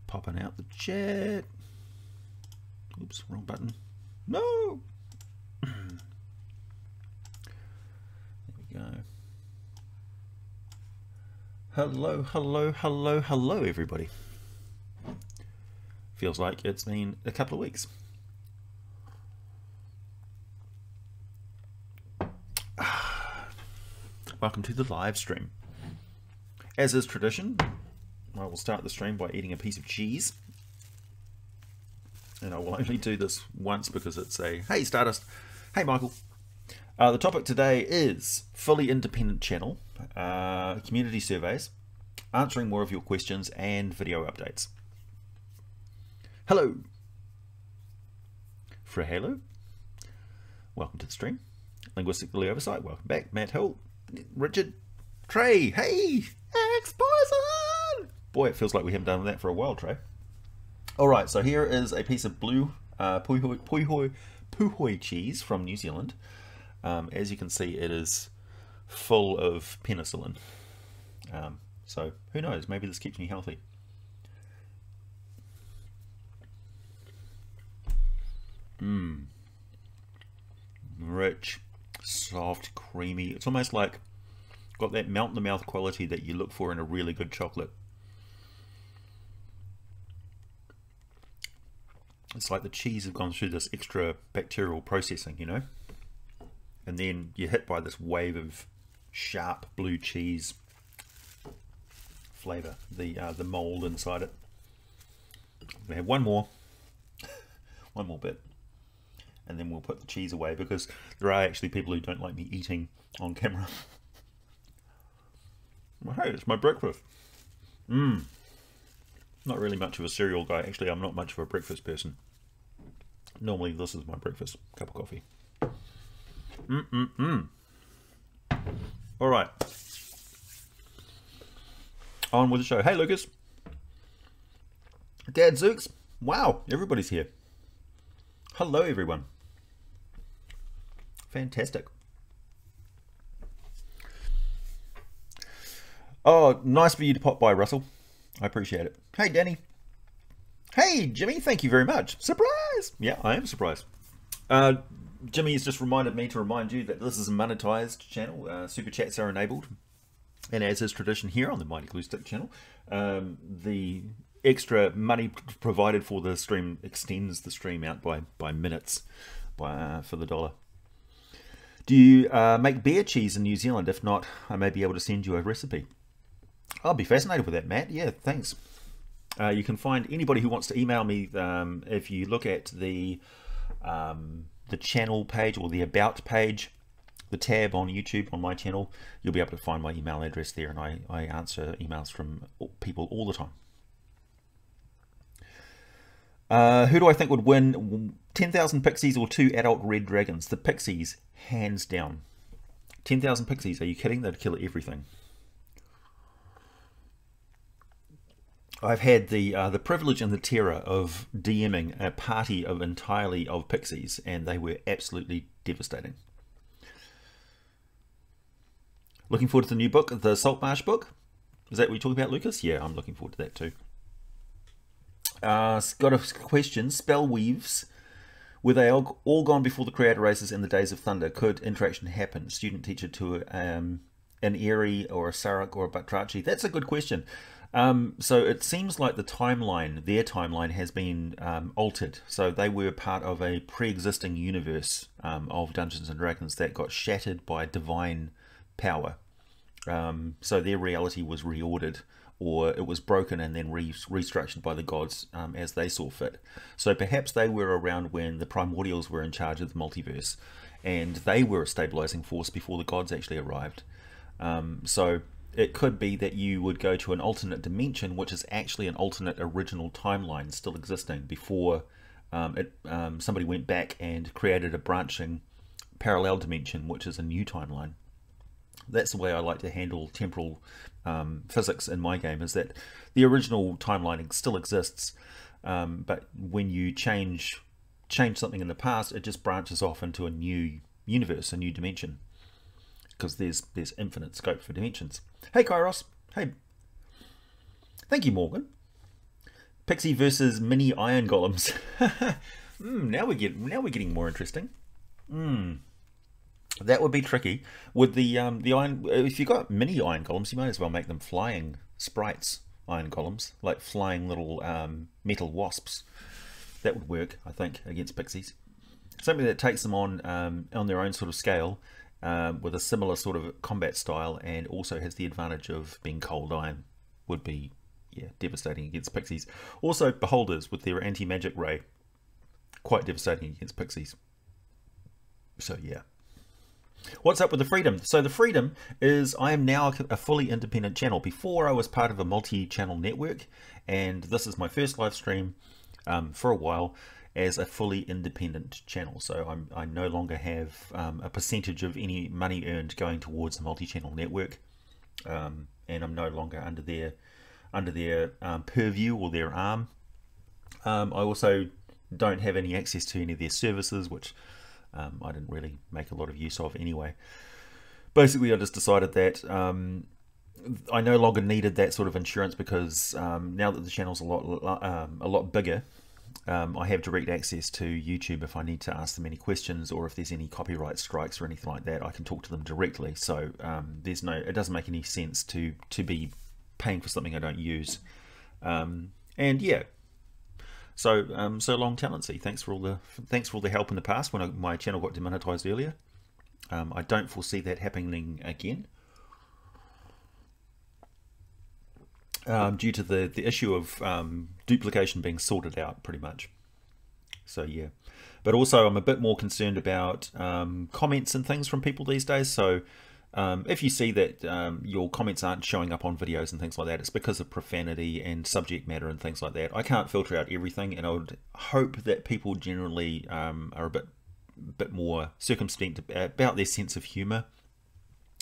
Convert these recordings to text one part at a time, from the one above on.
popping out the chat. Oops, wrong button. No! There we go. Hello, hello, hello, hello, everybody. Feels like it's been a couple of weeks. Welcome to the live stream. As is tradition, I will start the stream by eating a piece of cheese. And I will only do this once because it's a, hey Stardust, hey Michael. The topic today is fully independent channel, community surveys, answering more of your questions, and video updates. Hello. Frahalo. Welcome to the stream. Linguistically Oversight, welcome back. Matt Hill, Richard, Trey, hey, X-Poison! Boy, it feels like we haven't done that for a while, Trey. Alright, so here is a piece of blue puhoi cheese from New Zealand. As you can see, it is full of penicillin. So, who knows, maybe this keeps me healthy. Rich, soft, creamy. It's almost like got that melt in the mouth quality that you look for in a really good chocolate. It's like the cheese has gone through this extra bacterial processing, you know, and then you're hit by this wave of sharp blue cheese flavor, the mold inside it. We have one more bit, and then we'll put the cheese away because there are actually people who don't like me eating on camera. Well, hey, it's my breakfast. Not really much of a cereal guy. Actually, I'm not much of a breakfast person. Normally, this is my breakfast. Cup of coffee. All right. On with the show. Hey, Lucas. Dad Zooks. Wow, everybody's here. Hello, everyone. Fantastic. Oh, nice for you to pop by, Russell. I appreciate it. Hey, Danny. Hey, Jimmy. Thank you very much. Surprise! Yeah, I am surprised. Jimmy has just reminded me to remind you that this is a monetized channel. Super chats are enabled. And as is tradition here on the Mighty Glue Stick channel, the extra money provided for the stream extends the stream out by minutes for the dollar. Do you make beer cheese in New Zealand? If not, I may be able to send you a recipe. I'll be fascinated with that, Matt. Yeah, thanks. You can find anybody who wants to email me. If you look at the channel page or the About page, the tab on YouTube on my channel, you'll be able to find my email address there, and I answer emails from people all the time. Who do I think would win? 10,000 pixies or 2 adult red dragons? The pixies, hands down. 10,000 pixies, are you kidding? They'd kill everything. I've had the privilege and the terror of DMing a party of entirely of pixies, and they were absolutely devastating. Looking forward to the new book, the Saltmarsh book. Is that what you're talking about, Lucas? Yeah, I'm looking forward to that too. Got a question. Spell weaves. Were they all gone before the creator races and the Days of Thunder? Could interaction happen? Student teacher to an Eri or a Sarek or a Batrachi? That's a good question. So it seems like the timeline, their timeline, has been altered. So they were part of a pre-existing universe of Dungeons and Dragons that got shattered by divine power. So their reality was reordered, or it was broken and then restructured by the gods as they saw fit. So perhaps they were around when the primordials were in charge of the multiverse, and they were a stabilizing force before the gods actually arrived. So it could be that you would go to an alternate dimension, which is actually an alternate original timeline still existing before somebody went back and created a branching parallel dimension, which is a new timeline. That's the way I like to handle temporal physics in my game, is that the original timeline still exists, but when you change something in the past, it just branches off into a new universe, a new dimension, because there's infinite scope for dimensions. Hey Kairos. Hey. Thank you, Morgan. Pixie versus mini iron golems. Now we're getting more interesting. That would be tricky with the iron. If you've got mini iron golems, you might as well make them flying sprites. Iron golems, like flying little metal wasps. That would work, I think, against pixies. Something that takes them on their own sort of scale, with a similar sort of combat style, and also has the advantage of being cold iron, would be, yeah, devastating against pixies. Also, beholders with their anti-magic ray, quite devastating against pixies. So yeah. What's up with the freedom? So the freedom is I am now a fully independent channel. Before I was part of a multi-channel network, and this is my first live stream for a while as a fully independent channel. So I no longer have a percentage of any money earned going towards a multi-channel network, and I'm no longer under their purview or their arm. I also don't have any access to any of their services, which I didn't really make a lot of use of anyway. Basically, I just decided that I no longer needed that sort of insurance because now that the channel's a lot bigger, I have direct access to YouTube. If I need to ask them any questions, or if there's any copyright strikes or anything like that, I can talk to them directly. So it doesn't make any sense to be paying for something I don't use. And yeah. So so long, Talency. Thanks for all the help in the past when my channel got demonetized earlier. I don't foresee that happening again, due to the issue of duplication being sorted out, pretty much. So yeah, but also I'm a bit more concerned about comments and things from people these days. So if you see that your comments aren't showing up on videos and things like that, it's because of profanity and subject matter and things like that. I can't filter out everything, and I would hope that people generally are a bit more circumspect about their sense of humor.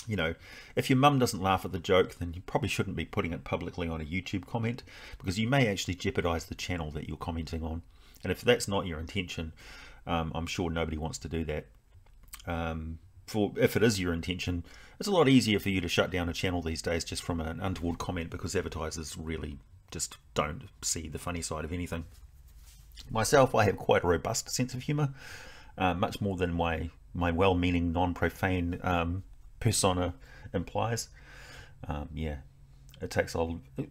You know, if your mum doesn't laugh at the joke, then you probably shouldn't be putting it publicly on a YouTube comment, because you may actually jeopardize the channel that you're commenting on. And if that's not your intention, I'm sure nobody wants to do that. If it is your intention, it's a lot easier for you to shut down a channel these days just from an untoward comment, because advertisers really just don't see the funny side of anything. Myself, I have quite a robust sense of humor, much more than my well-meaning, non-profane persona implies. Yeah, it takes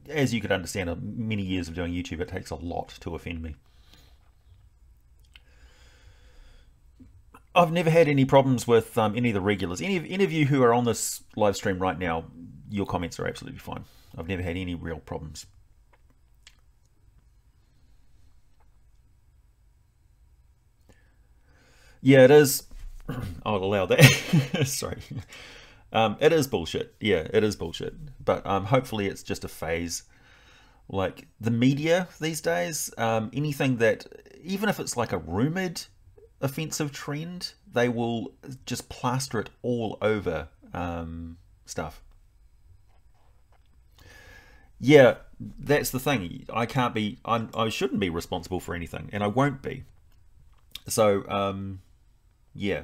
as you could understand, many years of doing YouTube, it takes a lot to offend me. I've never had any problems with any of the regulars. Any of you who are on this live stream right now, your comments are absolutely fine. I've never had any real problems. Yeah, it is. I'll allow that. Sorry. It is bullshit. Yeah, it is bullshit. But hopefully it's just a phase. Like the media these days, anything that, even if it's like a rumored offensive trend, they will just plaster it all over stuff. Yeah, that's the thing. I shouldn't be responsible for anything, and I won't be. So yeah.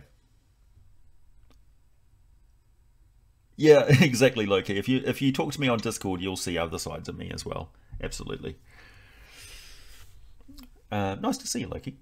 Yeah, exactly, Loki. If you talk to me on Discord, you'll see other sides of me as well. Absolutely. Nice to see you, Loki.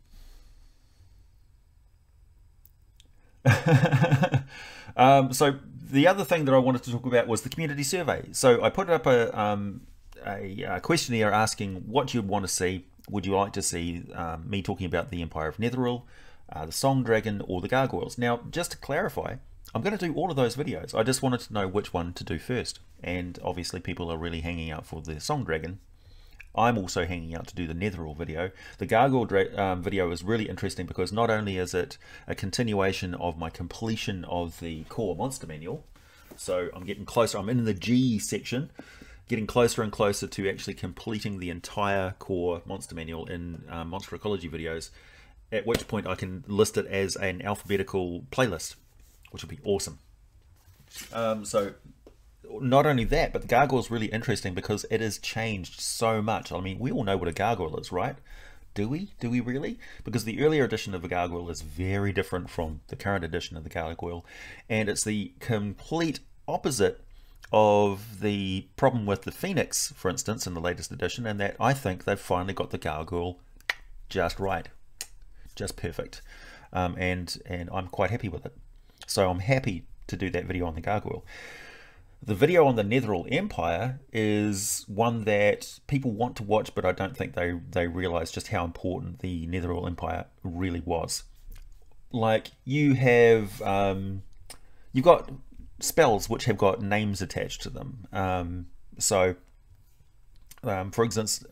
So the other thing that I wanted to talk about was the community survey. So I put up a questionnaire asking what you'd want to see. Would you like to see me talking about the Empire of Ethereal, the Song Dragon, or the Gargoyles? Now, just to clarify, I'm going to do all of those videos. I just wanted to know which one to do first. And obviously people are really hanging out for the Song Dragon. I'm also hanging out to do the Ethereal video. The Gargoyle video is really interesting because not only is it a continuation of my completion of the core monster manual, so I'm getting closer, I'm in the G section, getting closer and closer to actually completing the entire core monster manual in monster ecology videos, at which point I can list it as an alphabetical playlist, which would be awesome. So not only that, but the gargoyle is really interesting because it has changed so much. I mean, we all know what a gargoyle is, right? Do we? Do we really? Because the earlier edition of the gargoyle is very different from the current edition of the gargoyle, and it's the complete opposite of the problem with the Phoenix, for instance, in the latest edition, and that I think they've finally got the gargoyle just right, just perfect, and I'm quite happy with it. So I'm happy to do that video on the gargoyle. The video on the Ethereal Empire is one that people want to watch, but I don't think they realize just how important the Ethereal Empire really was. Like, you have you've got spells which have got names attached to them. For instance,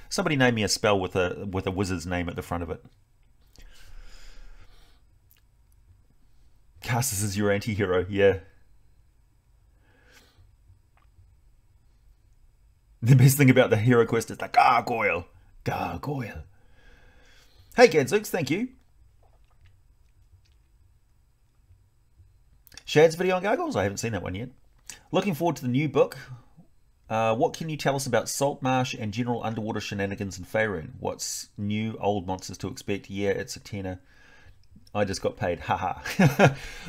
somebody name me a spell with a wizard's name at the front of it. Castus is your anti-hero, yeah. The best thing about the hero quest is the gargoyle. Gargoyle. Hey Gadzooks, thank you. Shad's video on gargoyles? I haven't seen that one yet. Looking forward to the new book. What can you tell us about Saltmarsh and general underwater shenanigans in Faerun? What's new, old monsters to expect? Yeah, it's a tenner. I just got paid, haha.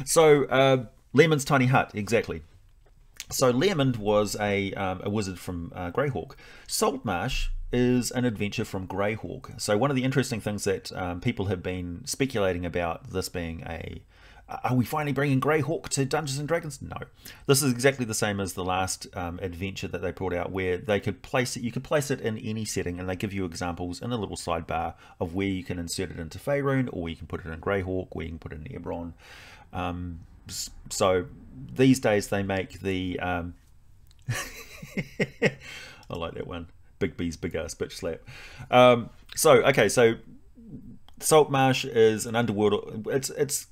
So, Lemon's Tiny Hut, exactly. So Lemon was a wizard from Greyhawk. Saltmarsh is an adventure from Greyhawk. So one of the interesting things that people have been speculating about this being are we finally bringing Greyhawk to Dungeons and Dragons? No. This is exactly the same as the last adventure that they brought out, where they could place it. You could place it in any setting, and they give you examples in a little sidebar of where you can insert it into Faerun, or you can put it in Greyhawk, where you can put it in Eberron. So these days they make the I like that one. Big B's big ass bitch slap. So Saltmarsh is an underwater. It's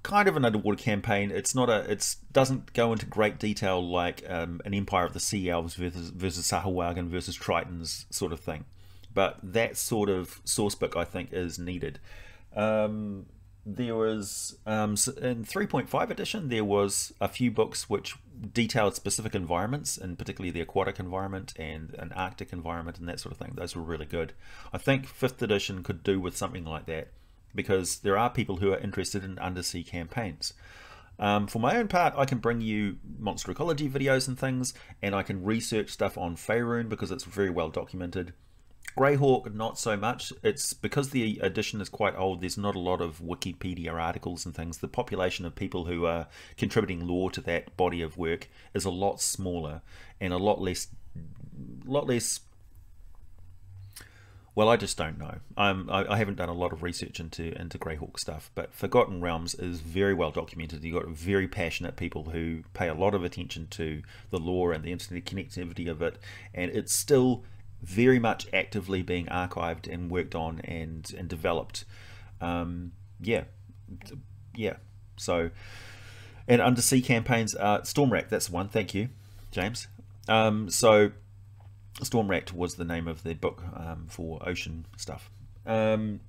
kind of an underwater campaign. It's not it doesn't go into great detail like an Empire of the Sea Elves versus Sahuagin versus Tritons sort of thing. But that sort of source book, I think, is needed. There was in 3.5 edition there was a few books which detailed specific environments, and particularly the aquatic environment and an Arctic environment and that sort of thing. Those were really good. I think 5th edition could do with something like that, because there are people who are interested in undersea campaigns. For my own part, I can bring you monster ecology videos and things, and I can research stuff on Faerun because it's very well documented. Greyhawk, not so much. It's because the edition is quite old, there's not a lot of Wikipedia articles and things. The population of people who are contributing lore to that body of work is a lot smaller and a lot less, well, I just don't know. I haven't done a lot of research into Greyhawk stuff, but Forgotten Realms is very well documented. You've got very passionate people who pay a lot of attention to the lore and the internet connectivity of it, and it's still very much actively being archived and worked on and developed. Yeah. So, and undersea campaigns, Stormrack, that's one. Thank you, James. So Stormrack was the name of the book for ocean stuff. And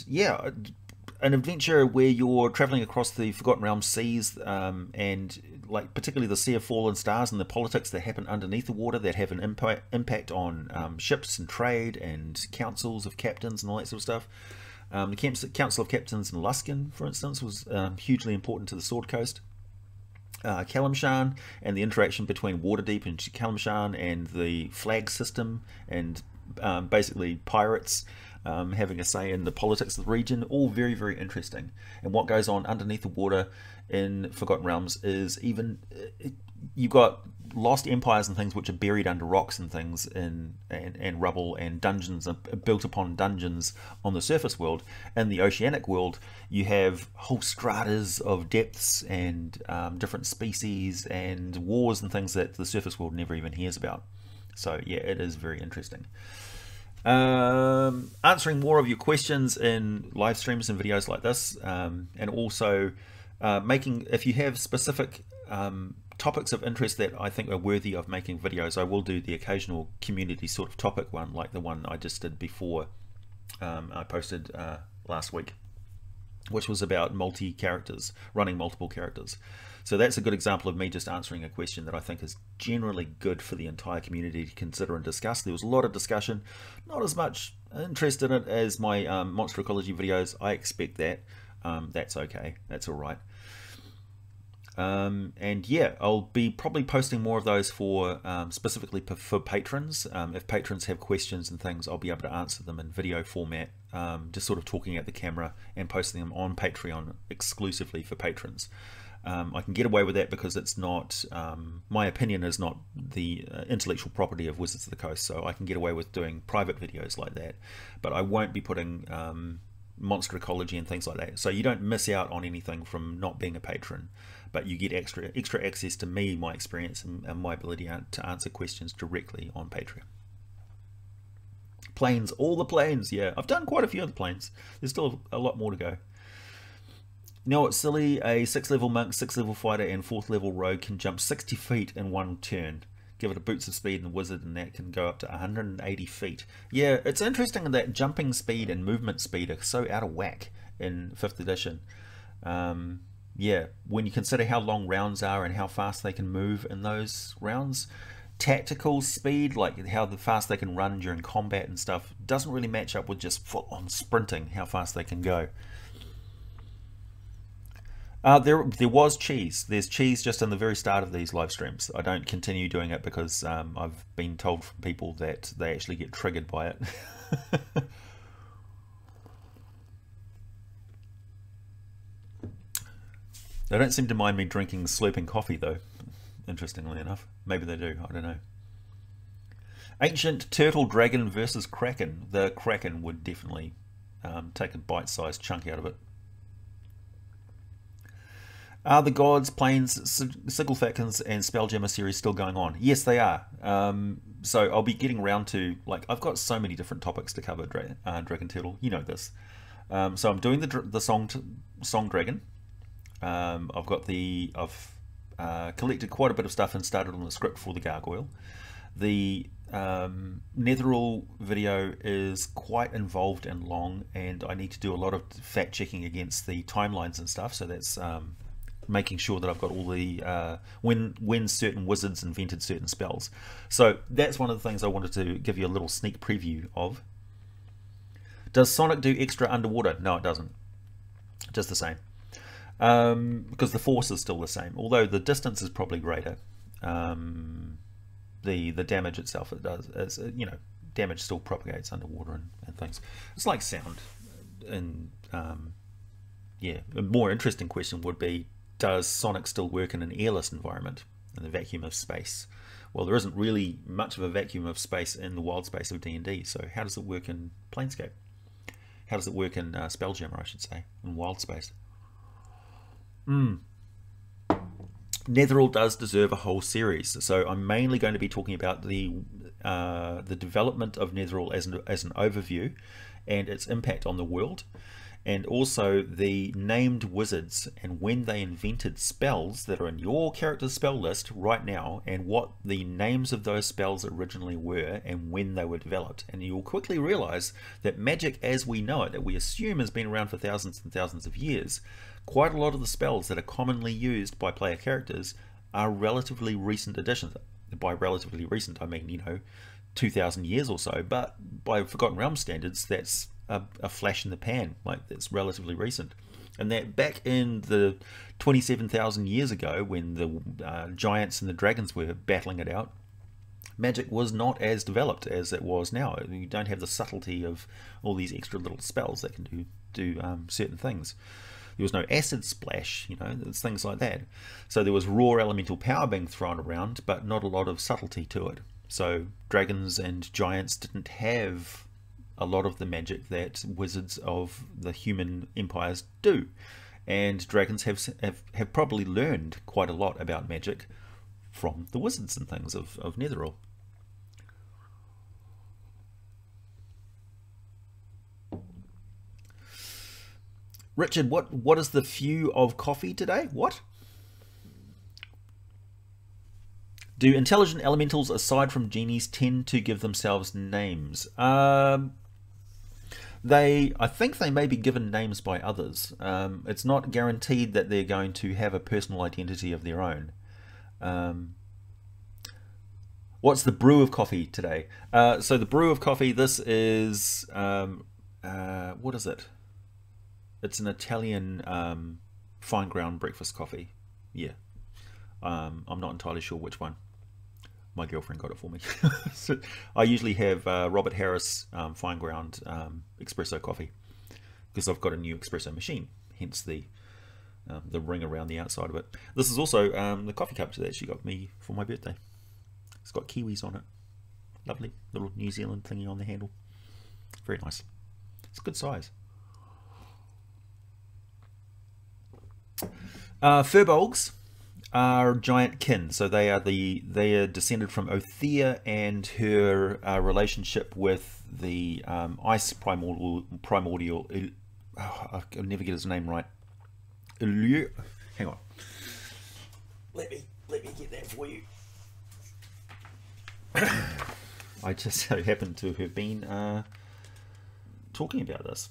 yeah, an adventure where you're traveling across the Forgotten Realms seas, and like particularly the Sea of Fallen Stars and the politics that happen underneath the water that have an impact on ships and trade and councils of captains and all that sort of stuff. The Council of Captains in Luskan, for instance, was hugely important to the Sword Coast. Kalimshan and the interaction between Waterdeep and Kalimshan and the flag system and basically pirates having a say in the politics of the region, all very, very interesting. And what goes on underneath the water in Forgotten Realms is even, you've got lost empires and things which are buried under rocks and things and rubble, and dungeons built upon dungeons on the surface world. In the oceanic world, you have whole stratas of depths and different species and wars and things that the surface world never even hears about. So yeah, it is very interesting. Answering more of your questions in live streams and videos like this, and also if you have specific topics of interest that I think are worthy of making videos, I will do the occasional community sort of topic one, like the one I just did before I posted last week, which was about multi-characters, running multiple characters. So that's a good example of me just answering a question that I think is generally good for the entire community to consider and discuss. There was a lot of discussion, not as much interest in it as my monster ecology videos. I expect that. That's okay. That's all right. And yeah, I'll be probably posting more of those for specifically for patrons. If patrons have questions and things, I'll be able to answer them in video format, just sort of talking at the camera and posting them on Patreon exclusively for patrons. I can get away with that because it's not, my opinion is not the intellectual property of Wizards of the Coast, so I can get away with doing private videos like that. But I won't be putting monster ecology and things like that, so you don't miss out on anything from not being a patron, but you get extra access to me, my experience, and my ability to answer questions directly on Patreon. Planes, all the planes, yeah, I've done quite a few of the planes. There's still a lot more to go. You know what's silly? A 6th level monk, 6th level fighter, and 4th level rogue can jump 60 feet in one turn. Give it a boots of speed, and the wizard and that can go up to 180 feet. Yeah, it's interesting that jumping speed and movement speed are so out of whack in 5th edition. Yeah, when you consider how long rounds are and how fast they can move in those rounds, tactical speed, like how fast they can run during combat and stuff, doesn't really match up with just full-on sprinting, how fast they can go. There was cheese. There's cheese just in the very start of these live streams. I don't continue doing it because I've been told from people that they actually get triggered by it. They don't seem to mind me drinking slurping coffee though, interestingly enough. Maybe they do, I don't know. Ancient turtle dragon versus kraken. The kraken would definitely take a bite-sized chunk out of it. Are the Gods, Planes, Sigilfactions, and Spelljammer series still going on? Yes, they are. So I'll be getting around to, like, I've got so many different topics to cover, Dragon Turtle, you know this. So I'm doing the Song Dragon. I've collected quite a bit of stuff and started on the script for the Gargoyle. The Ethereal video is quite involved and long, and I need to do a lot of fact checking against the timelines and stuff, so that's making sure that I've got all the when certain wizards invented certain spells. So that's one of the things I wanted to give you a little sneak preview of. Does Sonic do extra underwater? No, it doesn't. Just the same. Because the force is still the same, although the distance is probably greater. The damage itself, it does, is, you know, damage still propagates underwater and things. It's like sound. And yeah, a more interesting question would be, does Sonic still work in an airless environment, in the vacuum of space? Well, there isn't really much of a vacuum of space in the wild space of D&D, so how does it work in Planescape? How does it work in Spelljammer, I should say, in wild space? Ethereal does deserve a whole series, so I'm mainly going to be talking about the development of Ethereal as an overview and its impact on the world, and also the named wizards and when they invented spells that are in your character's spell list right now, and what the names of those spells originally were and when they were developed. And you'll quickly realize that magic as we know it, that we assume has been around for thousands and thousands of years, quite a lot of the spells that are commonly used by player characters are relatively recent additions. By relatively recent, I mean, you know, 2,000 years or so, but by Forgotten Realms standards, that's a flash in the pan, like it's relatively recent. And that back in the 27,000 years ago, when the giants and the dragons were battling it out, magic was not as developed as it was now. You don't have the subtlety of all these extra little spells that can do certain things. There was no acid splash, you know, there's things like that. So there was raw elemental power being thrown around, but not a lot of subtlety to it. So dragons and giants didn't have a lot of the magic that wizards of the human empires do. And dragons have probably learned quite a lot about magic from the wizards and things of Ethereal. Richard, what is the view of coffee today? What? Do intelligent elementals, aside from genies, tend to give themselves names? I think they may be given names by others. It's not guaranteed that they're going to have a personal identity of their own. What's the brew of coffee today? So the brew of coffee, this is, what is it? It's an Italian fine ground breakfast coffee. Yeah, I'm not entirely sure which one. My girlfriend got it for me. So I usually have Robert Harris fine ground espresso coffee because I've got a new espresso machine, hence the ring around the outside of it. This is also the coffee cup that she got me for my birthday. It's got kiwis on it. Lovely little New Zealand thingy on the handle. Very nice. It's a good size. Furbolgs are giant kin, so they are descended from Othea and her relationship with the ice primordial. I'll never get his name right. Hang on. Let me get that for you. I just so happen to have been talking about this.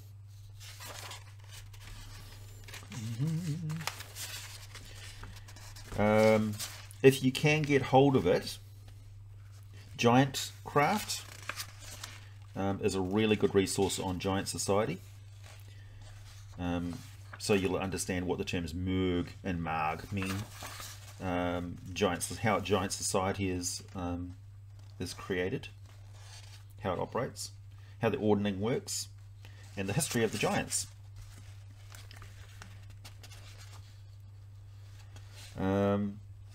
If you can get hold of it, Giant Craft is a really good resource on Giant Society. So you'll understand what the terms Merg and Marg mean. How Giant Society is created, how it operates, how the ordering works, and the history of the giants.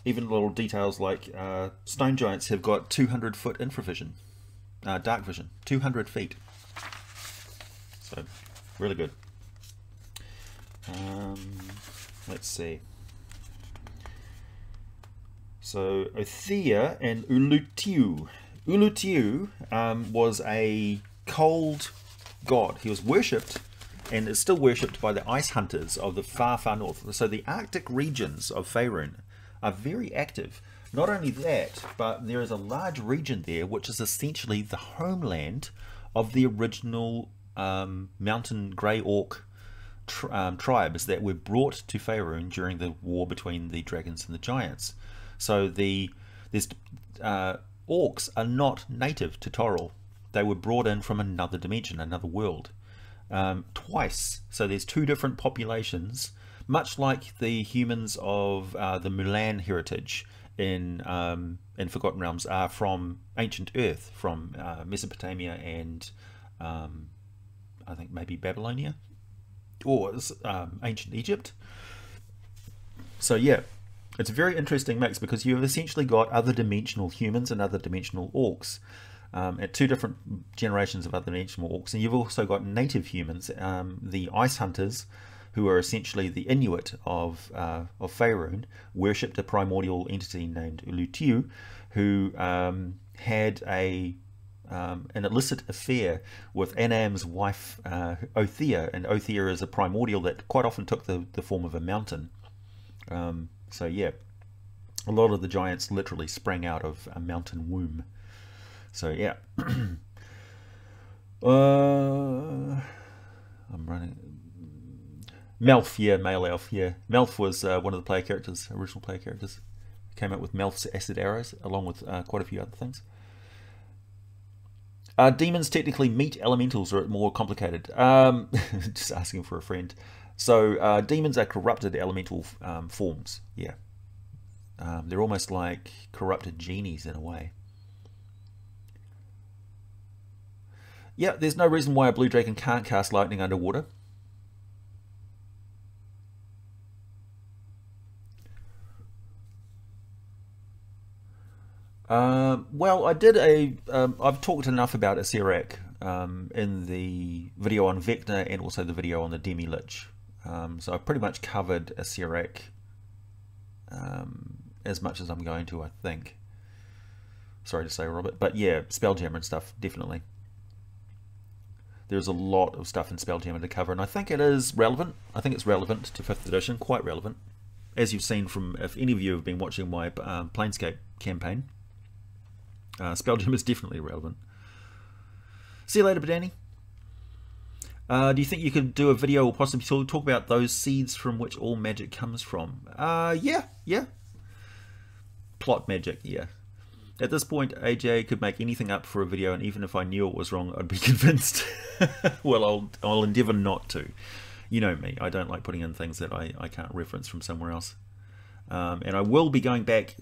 Even little details like stone giants have got 200-foot infravision, dark vision, 200 feet. So, really good. Let's see. So, Othea and Ulutiu. Ulutiu was a cold god. He was worshipped and is still worshipped by the ice hunters of the far, far north. So the Arctic regions of Faerun are very active. Not only that, but there is a large region there which is essentially the homeland of the original mountain grey orc tribes that were brought to Faerun during the war between the dragons and the giants. So orcs are not native to Toril. They were brought in from another dimension, another world. Twice. So there's two different populations, much like the humans of the Mulan heritage in Forgotten Realms are from ancient Earth, from Mesopotamia and I think maybe Babylonia or ancient Egypt. So yeah, it's a very interesting mix because you've essentially got other dimensional humans and other dimensional orcs. At two different generations of other dimensional orcs, and you've also got native humans, the ice hunters, who are essentially the Inuit of Faerun, worshipped a primordial entity named Ulutiu, who had an illicit affair with Anam's wife Othea, and Othea is a primordial that quite often took the form of a mountain. So yeah, a lot of the giants literally sprang out of a mountain womb. So yeah, I'm running. Melf, yeah, male elf, yeah. Melf was one of the player characters, original player characters. Came out with Melf's acid arrows, along with quite a few other things. Demons technically meet elementals, or are more complicated? Just asking for a friend. So demons are corrupted elemental forms, yeah. They're almost like corrupted genies in a way. Yeah, there's no reason why a blue dragon can't cast lightning underwater. Well, I did I've talked enough about Acererak in the video on Vecna and also the video on the Demi-Lich. So I've pretty much covered Acererak as much as I'm going to, I think. Sorry to say, Robert. But yeah, Spelljammer and stuff, definitely. There's a lot of stuff in Spelljammer to cover, and I think it is relevant. I think it's relevant to 5th edition, quite relevant. As you've seen from, if any of you have been watching my Planescape campaign, Spelljammer is definitely relevant. See you later, Badani. Do you think you could do a video or possibly talk about those seeds from which all magic comes from? Yeah. Plot magic, yeah. At this point, AJ could make anything up for a video, and even if I knew it was wrong, I'd be convinced. Well, I'll endeavour not to. You know me, I don't like putting in things that I can't reference from somewhere else. And I will be going back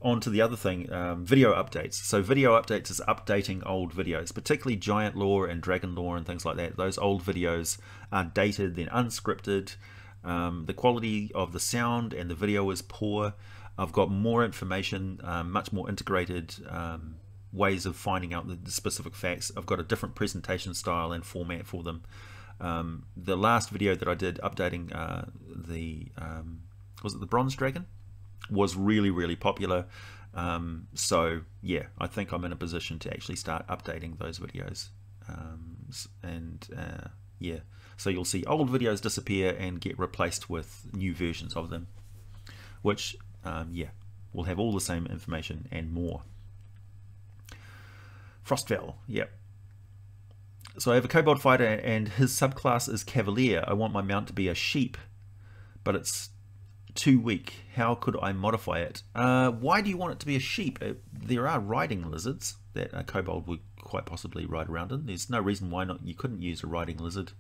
onto the other thing, video updates. So video updates is updating old videos, particularly giant lore and dragon lore and things like that. Those old videos are dated, then unscripted. The quality of the sound and the video is poor. I've got more information, much more integrated ways of finding out the specific facts. I've got a different presentation style and format for them. The last video that I did updating was it the Bronze Dragon, was really popular. So yeah, I think I'm in a position to actually start updating those videos. Yeah, so you'll see old videos disappear and get replaced with new versions of them, which yeah, will have all the same information and more. Frostfell, yep. So I have a kobold fighter and his subclass is Cavalier. I want my mount to be a sheep, but it's too weak. How could I modify it? Why do you want it to be a sheep? There are riding lizards that a kobold would quite possibly ride around in. There's no reason why not. You couldn't use a riding lizard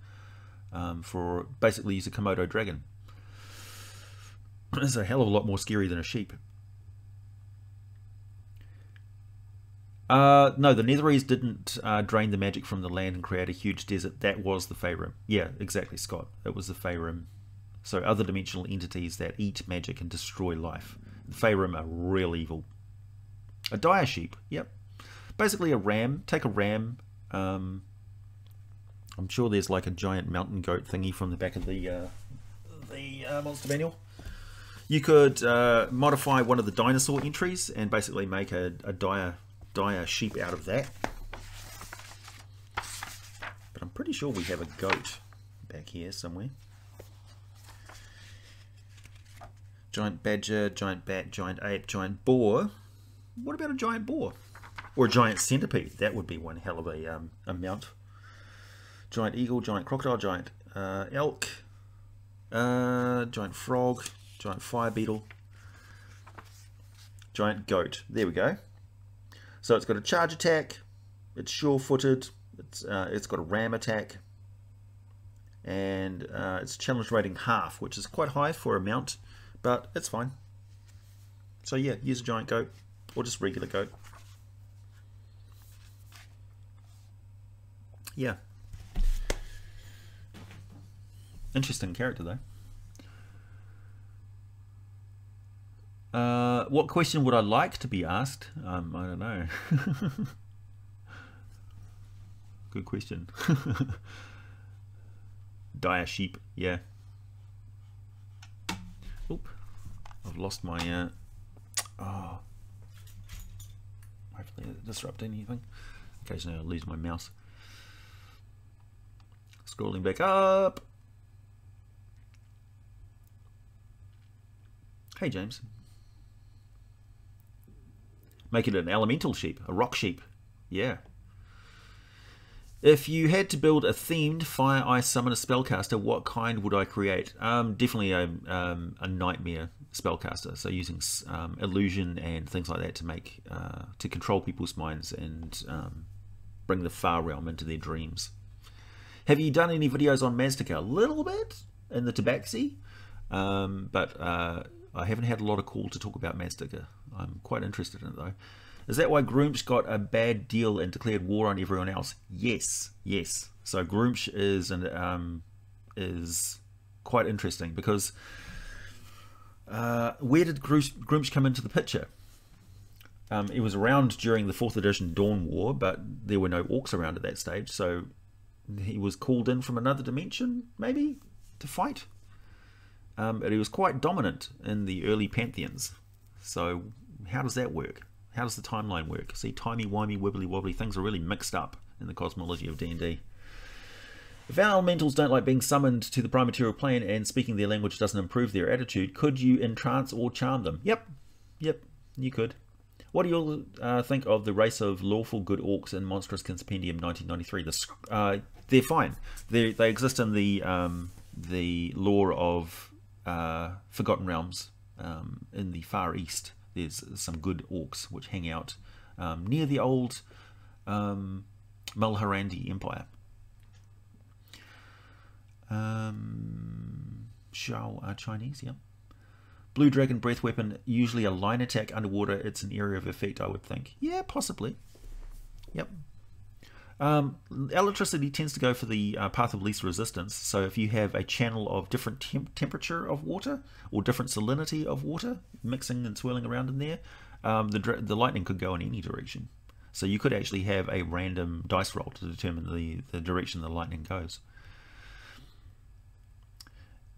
for basically use a Komodo dragon. It's a hell of a lot more scary than a sheep. No, the Netherese didn't drain the magic from the land and create a huge desert. That was the Faerun. Yeah, exactly, Scott. It was the Faerun. So other dimensional entities that eat magic and destroy life. The Faerun are real evil. A dire sheep, yep. Basically a ram. Take a ram. I'm sure there's like a giant mountain goat thingy from the back of the monster manual. You could modify one of the dinosaur entries and basically make a dire sheep out of that. But I'm pretty sure we have a goat back here somewhere. Giant badger, giant bat, giant ape, giant boar. What about a giant boar? Or a giant centipede? That would be one hell of a mount. Giant eagle, giant crocodile, giant elk, giant frog, giant fire beetle, giant goat. There we go. So it's got a charge attack, it's sure-footed, it's got a ram attack, and its challenge rating half, which is quite high for a mount, but it's fine. So yeah, use a giant goat, or just regular goat. Yeah. Interesting character though. What question would I like to be asked? I don't know. Good question. Dire sheep, yeah. Oop, I've lost my. Oh, hopefully it disrupt anything. Occasionally I lose my mouse. Scrolling back up. Hey James. Make it an elemental sheep, a rock sheep. Yeah. If you had to build a themed Fire Ice Summoner spellcaster, what kind would I create? Definitely a nightmare spellcaster. So using illusion and things like that to make to control people's minds and bring the Far Realm into their dreams. Have you done any videos on Maztica? A little bit in the Tabaxi, but I haven't had a lot of call to talk about Maztica. I'm quite interested in it though. Is that why Groomsh got a bad deal and declared war on everyone else? Yes, yes. So Groomsh is quite interesting because where did Groomsh come into the picture? It was around during the 4th edition Dawn War, but there were no orcs around at that stage, so he was called in from another dimension, maybe, to fight. But he was quite dominant in the early pantheons. So how does that work? How does the timeline work? See, timey-wimey, wibbly-wobbly, things are really mixed up in the cosmology of D&D. If our elementals don't like being summoned to the prime material plane and speaking their language doesn't improve their attitude, could you entrance or charm them? Yep, you could. What do you all think of the race of lawful good orcs in Monstrous Compendium 1993? They're fine. They exist in the lore of Forgotten Realms in the Far East. There's some good orcs which hang out near the old Malharandi Empire. Shao are Chinese, yeah. Blue Dragon Breath Weapon, usually a line attack underwater. It's an area of effect, I would think. Yeah, possibly. Yep. Electricity tends to go for the path of least resistance. So if you have a channel of different temperature of water or different salinity of water mixing and swirling around in there, the lightning could go in any direction. So you could actually have a random dice roll to determine the direction the lightning goes.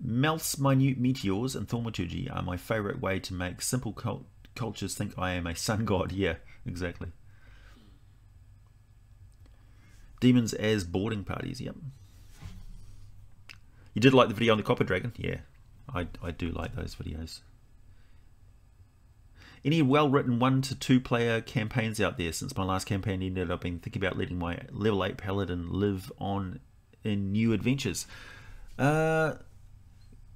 Melts minute meteors and thaumaturgy are my favorite way to make simple cultures think I am a sun god. Yeah, exactly. Demons as boarding parties. Yep. You did like the video on the Copper Dragon? Yeah, I do like those videos. Any well-written 1 to 2 player campaigns out there? Since my last campaign ended, I've been thinking about letting my level 8 paladin live on in new adventures.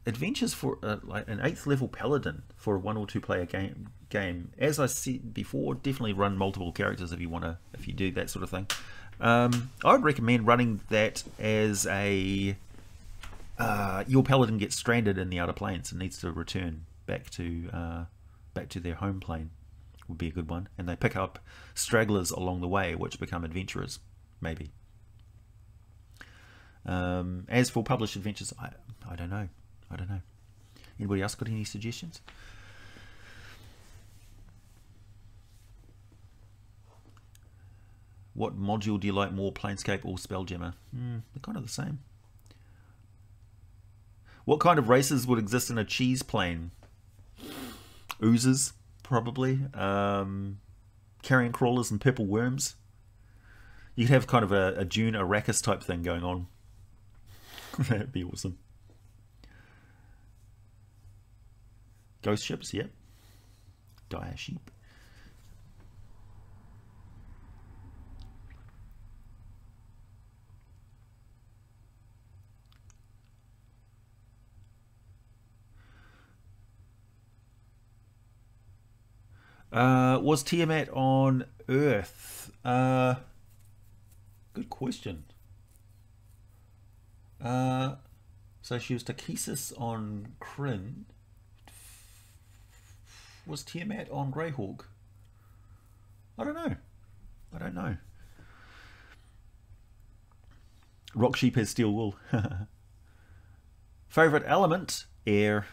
Adventures for like an 8th level paladin for a 1 or 2 player game. As I said before, definitely run multiple characters if you do that sort of thing. I would recommend running that as a your paladin gets stranded in the outer planes and needs to return back to their home plane. Would be a good one, and they pick up stragglers along the way which become adventurers, maybe. As for published adventures, I don't know. Anybody else got any suggestions? What module do you like more, Planescape or Spelljammer? They're kind of the same. What kind of races would exist in a cheese plane? Oozes, probably. Carrion crawlers and purple worms. You could have kind of a Dune Arrakis type thing going on. That'd be awesome. Ghost ships, yep. Dire sheep. Was Tiamat on Earth? Good question. So she was Takesis on Kryn. Was Tiamat on Greyhawk? I don't know. Rock sheep has steel wool. Favorite element? Air.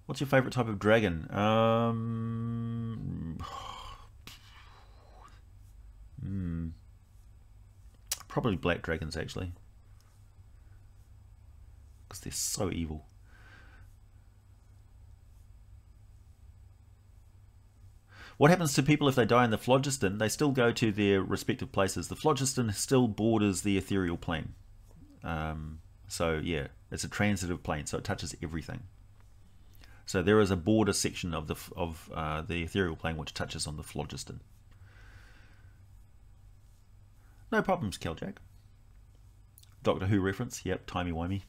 What's your favorite type of dragon? Probably black dragons, actually, because they're so evil. What happens to people if they die in the phlogiston? They still go to their respective places. The phlogiston still borders the ethereal plane. So yeah, it's a transitive plane, so it touches everything. So there is a border section of the ethereal plane which touches on the phlogiston. No problems, Keljack. Doctor Who reference. Yep, timey-wimey.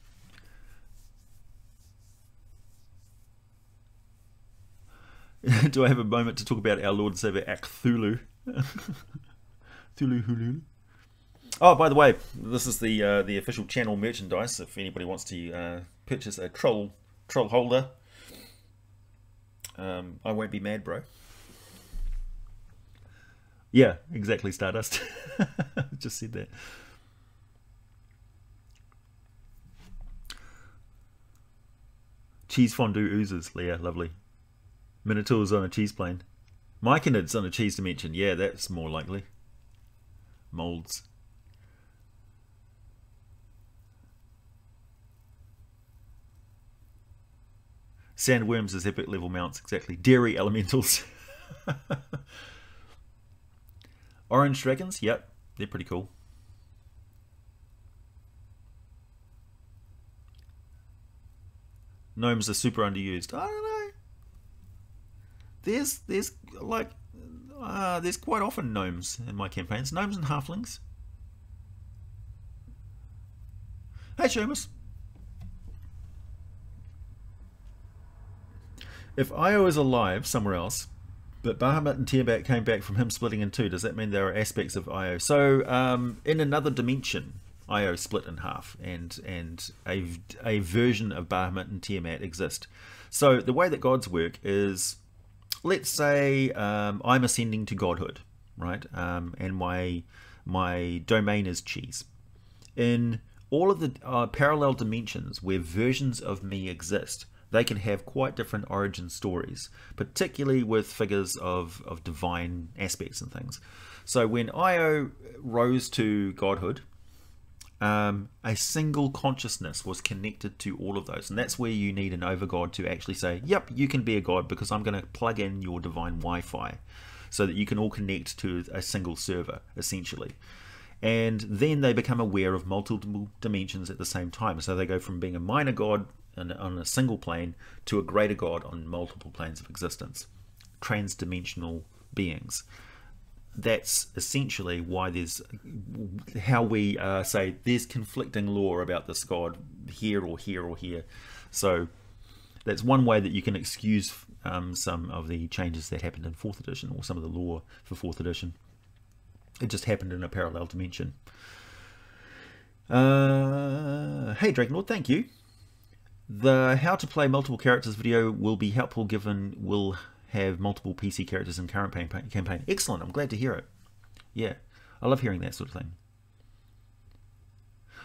Do I have a moment to talk about our Lord and Savior Cthulhu? Cthulhu. Oh, by the way, this is the official channel merchandise. If anybody wants to purchase a troll holder, I won't be mad, bro. Yeah, exactly, Stardust. Just said that. Cheese fondue oozes, Leah, lovely. Minotaurs on a cheese plane. Myconids on a cheese dimension. Yeah, that's more likely. Molds. Sandworms as epic level mounts, exactly. Dairy elementals. Orange dragons, yep, they're pretty cool. Gnomes are super underused. I don't know. There's like there's quite often gnomes in my campaigns. Gnomes and halflings. Hey, Seamus. If Io is alive somewhere else, but Bahamut and Tiamat came back from him splitting in two, does that mean there are aspects of Io? So in another dimension, IO split in half, and a version of Bahamut and Tiamat exist. So the way that gods work is, let's say I'm ascending to godhood, right? And my domain is cheese. In all of the parallel dimensions where versions of me exist, they can have quite different origin stories, particularly with figures of divine aspects and things. So when Io rose to godhood, a single consciousness was connected to all of those, and that's where you need an overgod to actually say, yep, you can be a god because I'm going to plug in your divine Wi-Fi so that you can all connect to a single server, essentially. And then they become aware of multiple dimensions at the same time. So they go from being a minor god on a single plane to a greater god on multiple planes of existence. Transdimensional beings. That's essentially why there's, how we say there's conflicting lore about this god here or here or here. So that's one way that you can excuse some of the changes that happened in 4th edition, or some of the lore for 4th edition. It just happened in a parallel dimension. Hey Dragonlord, thank you. The how to play multiple characters video will be helpful given we'll have multiple PC characters in current campaign. Excellent, I'm glad to hear it. Yeah, I love hearing that sort of thing.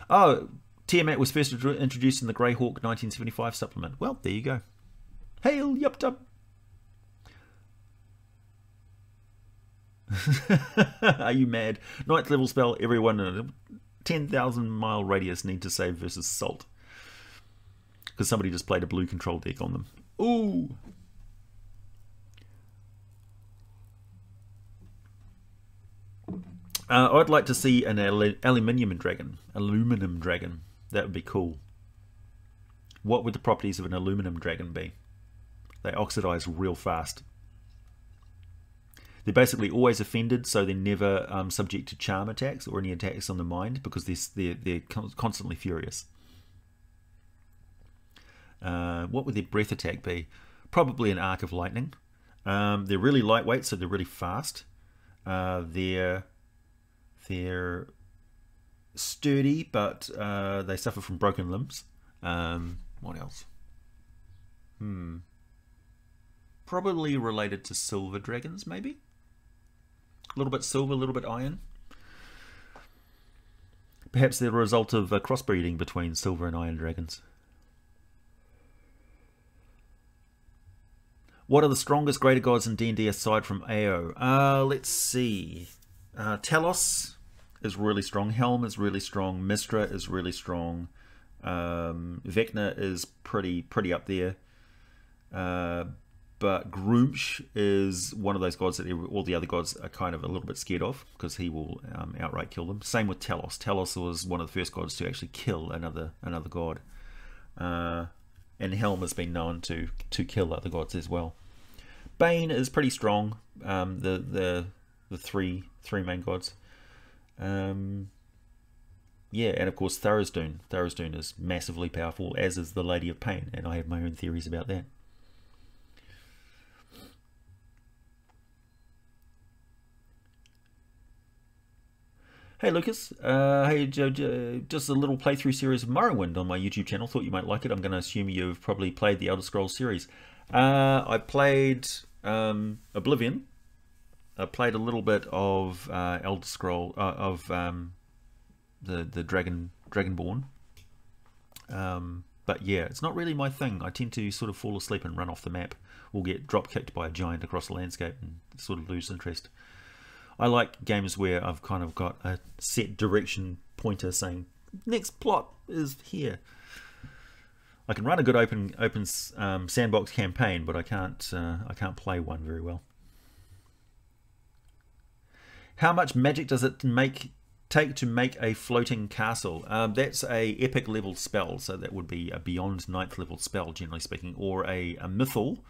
Oh, Tiamat was first introduced in the Greyhawk 1975 supplement. Well, there you go. Hail, yup tup. Are you mad? 9th level spell, everyone in a 10,000 mile radius need to save versus Salt. Because somebody just played a blue control deck on them. Ooh! I'd like to see an aluminum dragon. That would be cool. What would the properties of an aluminum dragon be? They oxidize real fast. They're basically always offended, so they're never subject to charm attacks or any attacks on the mind, because they're constantly furious. What would their breath attack be? Probably an arc of lightning. They're really lightweight, so they're really fast. They're sturdy, but they suffer from broken limbs. What else? Probably related to silver dragons, maybe? A little bit silver, a little bit iron. Perhaps they're a result of crossbreeding between silver and iron dragons. What are the strongest greater gods in D&D aside from AO? Let's see. Talos is really strong. Helm is really strong. Mystra is really strong. Vecna is pretty up there. But Groomsh is one of those gods that all the other gods are kind of a little bit scared of, because he will outright kill them. Same with Talos. Talos was one of the first gods to actually kill another god. And Helm has been known to kill other gods as well. Bane is pretty strong. The three main gods. Yeah, and of course Tharizdun. Tharizdun is massively powerful, as is the Lady of Pain, and I have my own theories about that. Hey Lucas, hey just a little playthrough series of Morrowind on my YouTube channel. Thought you might like it. I'm going to assume you've probably played the Elder Scrolls series. I played Oblivion. I played a little bit of Elder Scroll of the Dragonborn. But yeah, it's not really my thing. I tend to sort of fall asleep and run off the map, or get drop kicked by a giant across the landscape and sort of lose interest. I like games where I've kind of got a set direction pointer saying next plot is here. I can run a good open sandbox campaign, but I can't play one very well. How much magic does it take to make a floating castle? That's a epic level spell, so that would be a beyond 9th level spell, generally speaking, or a mythal.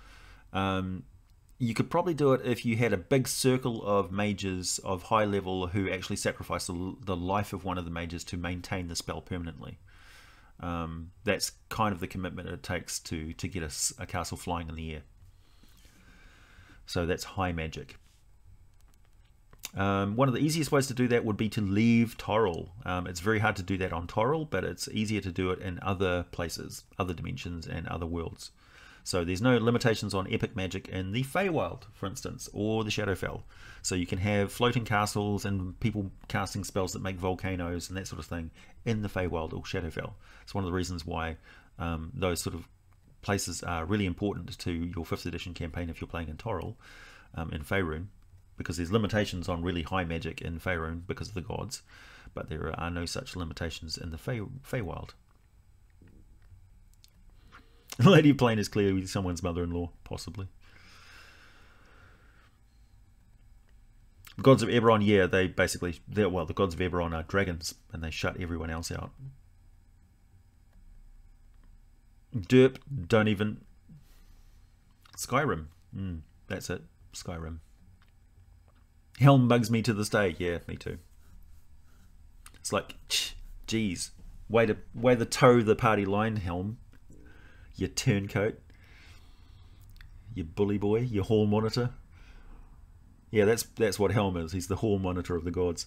You could probably do it if you had a big circle of mages of high level who actually sacrificed the life of one of the mages to maintain the spell permanently. That's kind of the commitment it takes to get a castle flying in the air. So that's high magic. One of the easiest ways to do that would be to leave Toril. It's very hard to do that on Toril, but it's easier to do it in other places, other dimensions, and other worlds. So there's no limitations on epic magic in the Feywild, for instance, or the Shadowfell. So you can have floating castles and people casting spells that make volcanoes and that sort of thing in the Feywild or Shadowfell. It's one of the reasons why those sort of places are really important to your 5th edition campaign if you're playing in Toril, in Faerun, because there's limitations on really high magic in Faerun because of the gods, but there are no such limitations in the Feywild. Lady of Plane is clearly someone's mother-in-law, possibly. The gods of Eberron, yeah, the gods of Eberron are dragons, and they shut everyone else out. Derp, don't even... Skyrim. That's it, Skyrim. Helm bugs me to this day. Yeah, me too. It's like, geez, way to toe the party line, Helm. You turncoat. You bully boy. You hall monitor. Yeah, that's what Helm is. He's the hall monitor of the gods.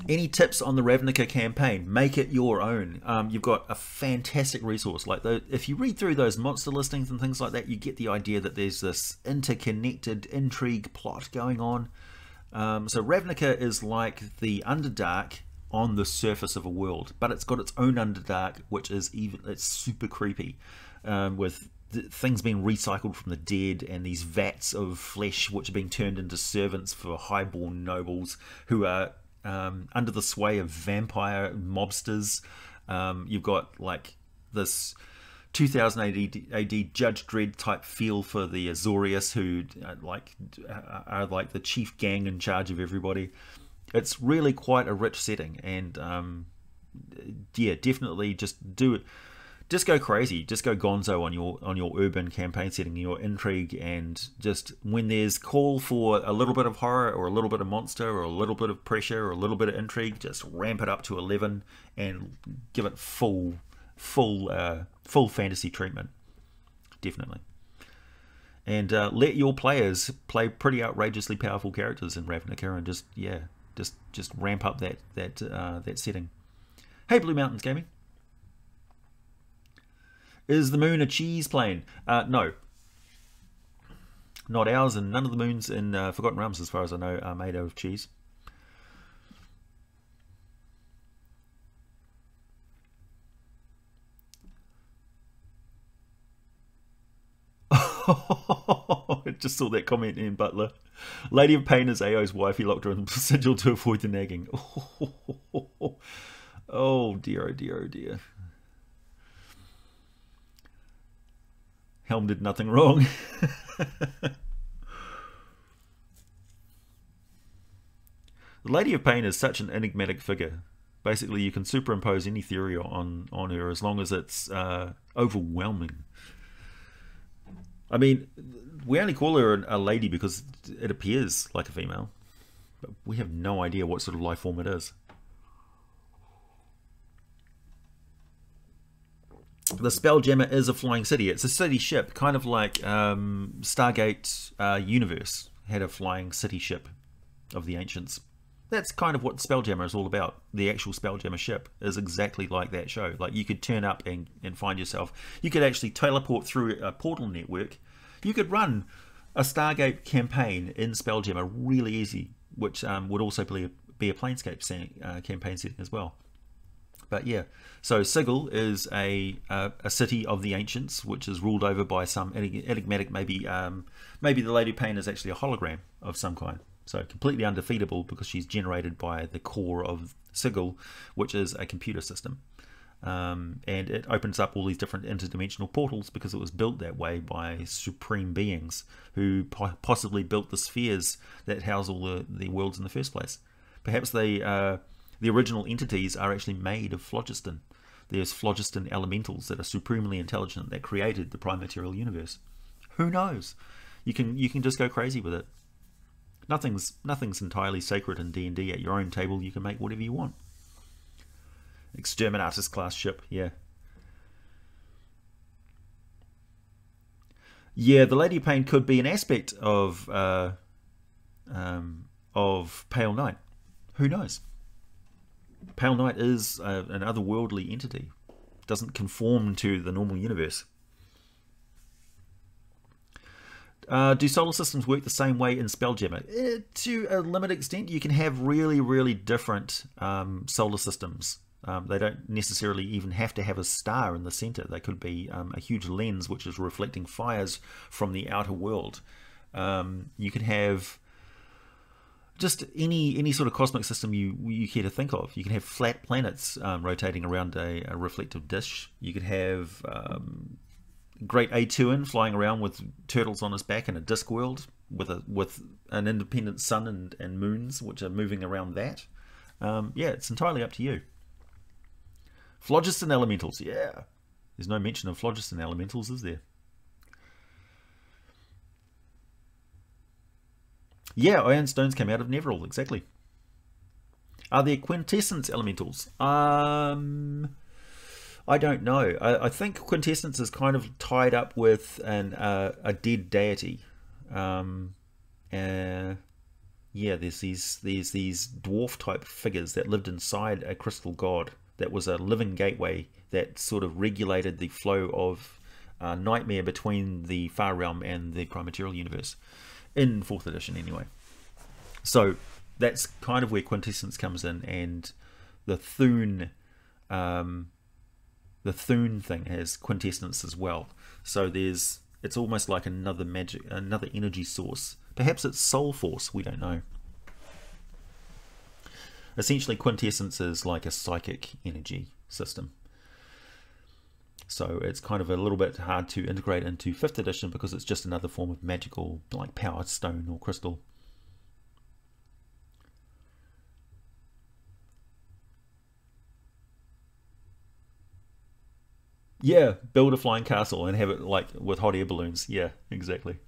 Any tips on the Ravnica campaign? Make it your own. You've got a fantastic resource. Like if you read through those monster listings and things like that, you get the idea that there's this interconnected intrigue plot going on. So Ravnica is like the Underdark on the surface of a world, but it's got its own Underdark, which is it's super creepy, with things being recycled from the dead and these vats of flesh which are being turned into servants for highborn nobles who are under the sway of vampire mobsters. You've got like this 2000 AD Judge Dredd type feel for the Azorius, who are like the chief gang in charge of everybody. It's really quite a rich setting, and yeah, definitely just do it. Just go crazy, just go gonzo on your urban campaign setting, your intrigue, and just when there's call for a little bit of horror or a little bit of monster or a little bit of pressure or a little bit of intrigue, just ramp it up to 11 and give it full fantasy treatment, definitely. And let your players play pretty outrageously powerful characters in Ravnica, and just ramp up that setting. Hey, Blue Mountains Gaming. Is the moon a cheese plane? No. Not ours, and none of the moons in Forgotten Realms, as far as I know, are made out of cheese. I just saw that comment in Butler. Lady of Pain is Ao's wife. He locked her in the sigil to avoid the nagging. Oh dear, oh dear, oh dear. Helm did nothing wrong. The Lady of Pain is such an enigmatic figure. Basically, you can superimpose any theory on her as long as it's overwhelming. I mean, we only call her a lady because it appears like a female, but we have no idea what sort of life form it is. The Spelljammer is a flying city. It's a city ship, kind of like Stargate Universe had a flying city ship of the ancients. That's kind of what Spelljammer is all about. The actual Spelljammer ship is exactly like that show. Like, you could turn up and find yourself. You could actually teleport through a portal network. You could run a Stargate campaign in Spelljammer really easy, which would also be a Planescape campaign setting as well. But yeah, so Sigil is a city of the ancients, which is ruled over by some enigmatic, maybe the Lady Pain is actually a hologram of some kind. So completely undefeatable because she's generated by the core of Sigil, which is a computer system. And it opens up all these different interdimensional portals because it was built that way by supreme beings who possibly built the spheres that house all the worlds in the first place. Perhaps the original entities are actually made of phlogiston. There's phlogiston elementals that are supremely intelligent that created the prime material universe. Who knows? You can just go crazy with it. Nothing's entirely sacred in D&D. At your own table, you can make whatever you want. Exterminatus class ship, yeah. Yeah, the Lady of Pain could be an aspect of Pale Knight. Who knows? Pale Knight is an otherworldly entity. Doesn't conform to the normal universe. Do solar systems work the same way in Spelljammer? To a limited extent, you can have really, really different solar systems. They don't necessarily even have to have a star in the center. They could be a huge lens which is reflecting fires from the outer world. You could have just any sort of cosmic system you care to think of. You can have flat planets rotating around a reflective dish. You could have great A2N flying around with turtles on his back in a disk world with an independent sun and moons which are moving around that. Yeah, it's entirely up to you. Phlogiston elementals, yeah. There's no mention of phlogiston elementals, is there? Yeah, iron stones came out of Neverall, exactly. Are there quintessence elementals? I don't know. I think quintessence is kind of tied up with a dead deity. Yeah, there's these dwarf type figures that lived inside a crystal god that was a living gateway that sort of regulated the flow of nightmare between the Far Realm and the Prime Material universe. In 4th edition anyway. So that's kind of where quintessence comes in, and the Thune thing has quintessence as well. So it's almost like another energy source. Perhaps it's soul force, we don't know. Essentially quintessence is like a psychic energy system. So it's kind of a little bit hard to integrate into 5th edition because it's just another form of magical, like power stone or crystal. Yeah, build a flying castle and have it like with hot air balloons. Yeah, exactly.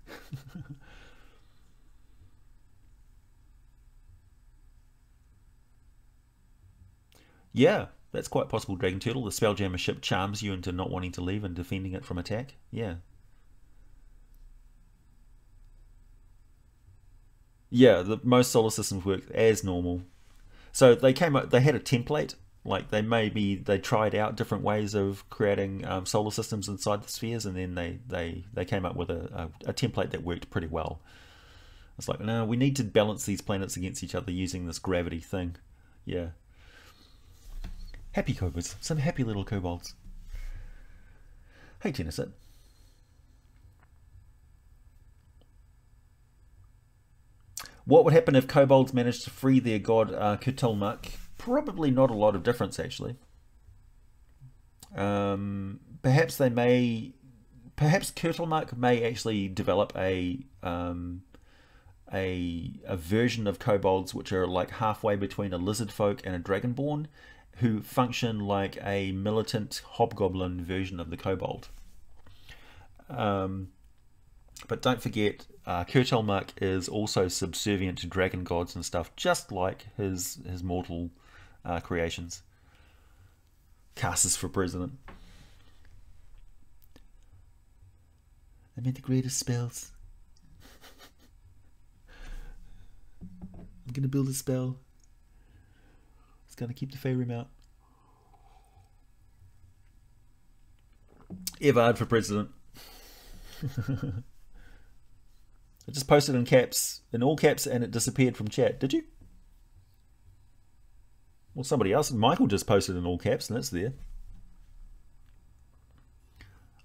Yeah, that's quite possible, Dragon Turtle. The Spelljammer ship charms you into not wanting to leave and defending it from attack. Yeah. Yeah, most solar systems work as normal. So they came up, they had a template. Like they tried out different ways of creating solar systems inside the spheres, and then they came up with a template that worked pretty well. It's like, no, we need to balance these planets against each other using this gravity thing. Yeah. Happy kobolds. Some happy little kobolds. Hey, Tennyson. What would happen if kobolds managed to free their god Kurtulmak? Probably not a lot of difference, actually. Perhaps they may... Perhaps Kurtulmak may actually develop a version of kobolds which are like halfway between a lizard folk and a dragonborn, who function like a militant hobgoblin version of the kobold. But don't forget, Kurtulmak is also subservient to dragon gods and stuff, just like his mortal creations. Casters for president. I made the greatest spells. I'm gonna build a spell. It's gonna keep the Faerun out. Evard for president. I just posted in caps, in all caps, and it disappeared from chat. Did you? Well, somebody else. Michael just posted in all caps, and it's there.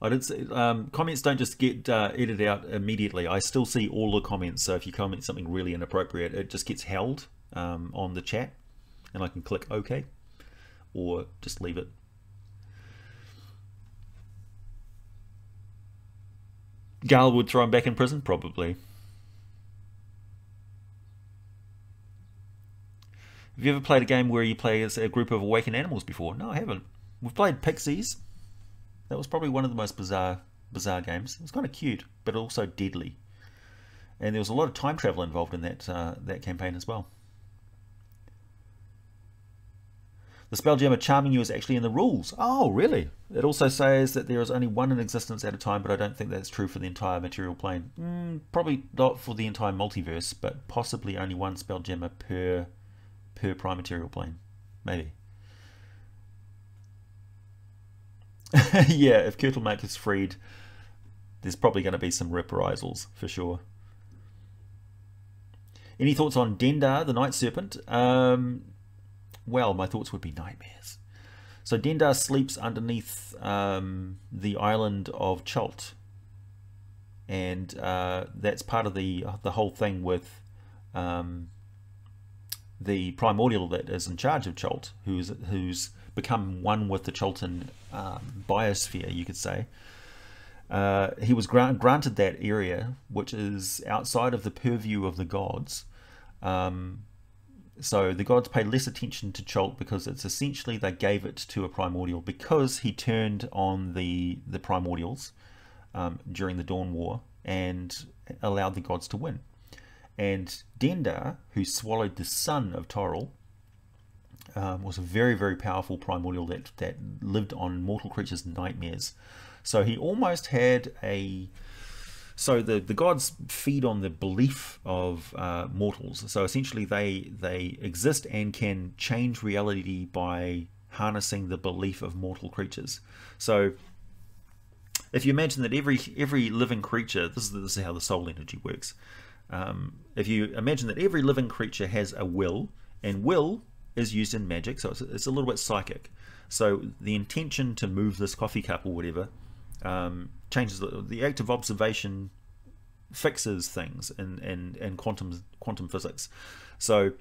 I did see, comments don't just get edited out immediately. I still see all the comments. So if you comment something really inappropriate, it just gets held on the chat, and I can click OK, or just leave it. Gal would throw him back in prison? Probably. Have you ever played a game where you play as a group of awakened animals before? No, I haven't. We've played Pixies. That was probably one of the most bizarre games. It was kind of cute, but also deadly. And there was a lot of time travel involved in that campaign as well. The Spelljammer charming you is actually in the rules. Oh, really? It also says that there is only one in existence at a time, but I don't think that's true for the entire material plane. Probably not for the entire multiverse, but possibly only one Spelljammer per prime material plane. Maybe. Yeah, if Kurtlemak is freed, there's probably going to be some reprisals for sure. Any thoughts on Dendar, the Night Serpent? Well, my thoughts would be nightmares. So Dendar sleeps underneath the island of Chult, and that's part of the whole thing with the primordial that is in charge of Chult, who's become one with the Chultan biosphere, you could say. He was granted that area, which is outside of the purview of the gods. So the gods paid less attention to Chult because it's essentially they gave it to a primordial because he turned on the primordials during the Dawn War and allowed the gods to win. And Dendar, who swallowed the son of Toril, was a very, very powerful primordial that lived on mortal creatures' nightmares. So he almost had a... So the gods feed on the belief of mortals. So essentially they exist and can change reality by harnessing the belief of mortal creatures. So if you imagine that every living creature, this is how the soul energy works. If you imagine that every living creature has a will, and will is used in magic, so it's a little bit psychic. So the intention to move this coffee cup or whatever changes the act of observation fixes things in quantum physics. So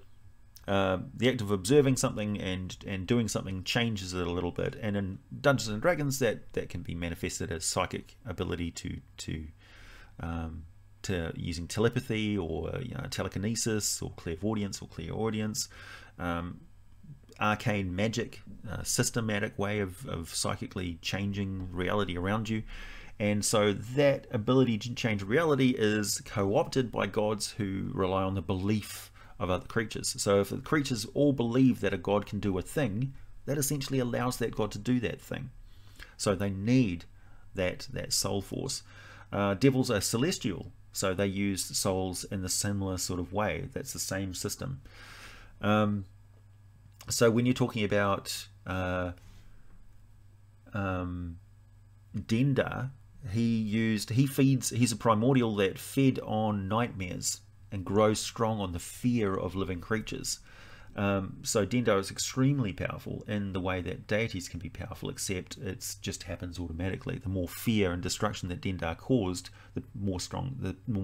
the act of observing something and doing something changes it a little bit, and in Dungeons and Dragons that can be manifested as psychic ability to using telepathy or telekinesis or clairvoyance or clairaudience, arcane magic, systematic way of psychically changing reality around you. And so that ability to change reality is co-opted by gods who rely on the belief of other creatures. So if the creatures all believe that a god can do a thing, that essentially allows that god to do that thing. So they need that soul force. Devils are celestial, so they use souls in the similar sort of way. That's the same system. So when you're talking about Dendar, he's a primordial that fed on nightmares and grows strong on the fear of living creatures. So Dendar is extremely powerful in the way that deities can be powerful, except it just happens automatically. The more fear and destruction that Dendar caused, the more